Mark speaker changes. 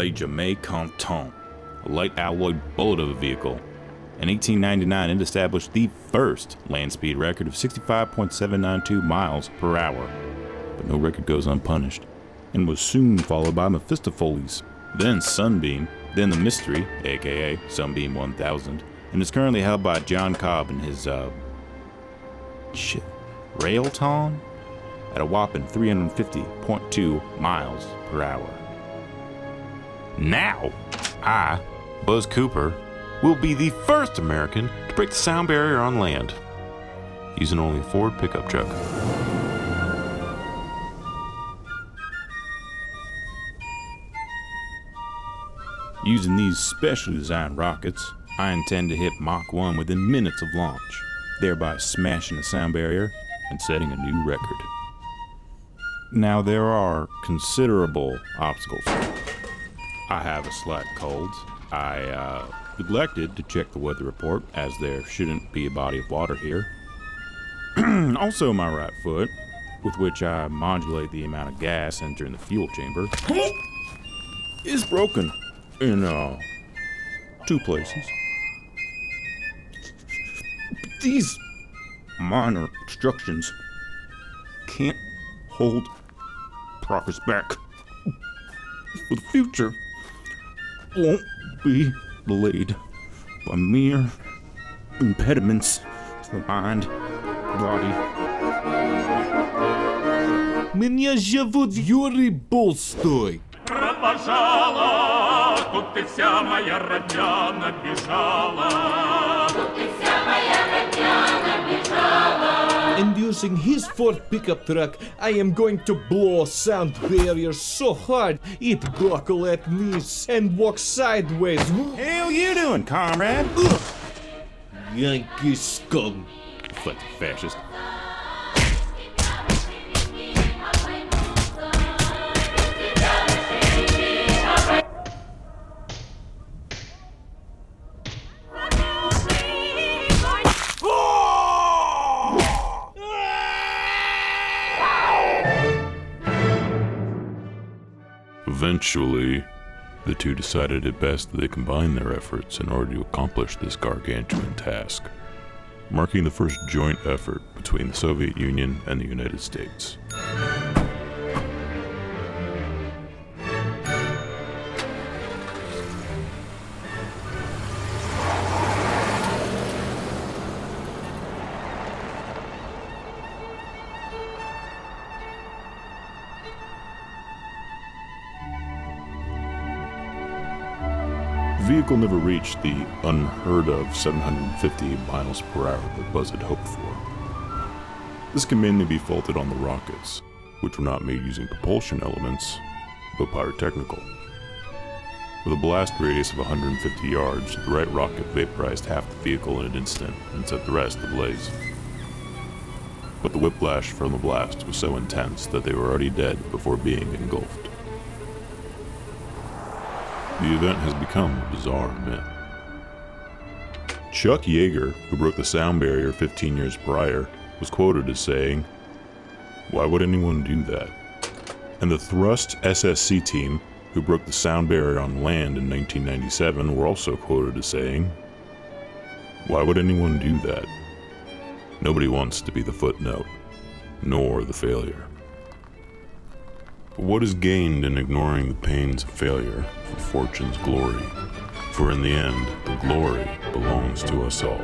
Speaker 1: Le Jamais Content, a light alloyed bullet of a vehicle. In 1899, it established the first land speed record of 65.792 miles per hour. But no record goes unpunished, and was soon followed by Mephistopheles, then Sunbeam, then the Mystery, aka Sunbeam 1000, and is currently held by John Cobb and his, Railton, at a whopping 350.2 miles per hour. Now, I, Buzz Cooper, will be the first American to break the sound barrier on land, using only a Ford pickup truck. Using these specially designed rockets, I intend to hit Mach 1 within minutes of launch, thereby smashing the sound barrier and setting a new record. Now, there are considerable obstacles. I have a slight cold. I neglected to check the weather report, as there shouldn't be a body of water here. Also, my right foot, with which I modulate the amount of gas entering the fuel chamber, is broken in 2 places. These minor obstructions can't hold progress back. For the future won't be delayed by mere impediments to the mind, body.
Speaker 2: Меня зовут Yuri Bolstoy.
Speaker 3: Пробежала, тут и вся моя родня набежала. Тут и вся моя родня набежала.
Speaker 2: And using his Ford pickup truck, I am going to blow a sound barrier so hard it buckle at knees and walk sideways.
Speaker 1: Hell you doing, comrade?
Speaker 2: Yankee scum.
Speaker 1: Fucking fascist. Eventually, the two decided it best that they combine their efforts in order to accomplish this gargantuan task, marking the first joint effort between the Soviet Union and the United States. The vehicle never reached the unheard of 750 miles per hour that Buzz had hoped for. This can mainly be faulted on the rockets, which were not made using propulsion elements, but pyrotechnical. With a blast radius of 150 yards, the right rocket vaporized half the vehicle in an instant and set the rest ablaze. But the whiplash from the blast was so intense that they were already dead before being engulfed. The event has become a bizarre myth. Chuck Yeager, who broke the sound barrier 15 years prior, was quoted as saying, "Why would anyone do that?" And the Thrust SSC team, who broke the sound barrier on land in 1997, were also quoted as saying, "Why would anyone do that?" Nobody wants to be the footnote, nor the failure. But what is gained in ignoring the pains of failure for fortune's glory? For in the end, the glory belongs to us all.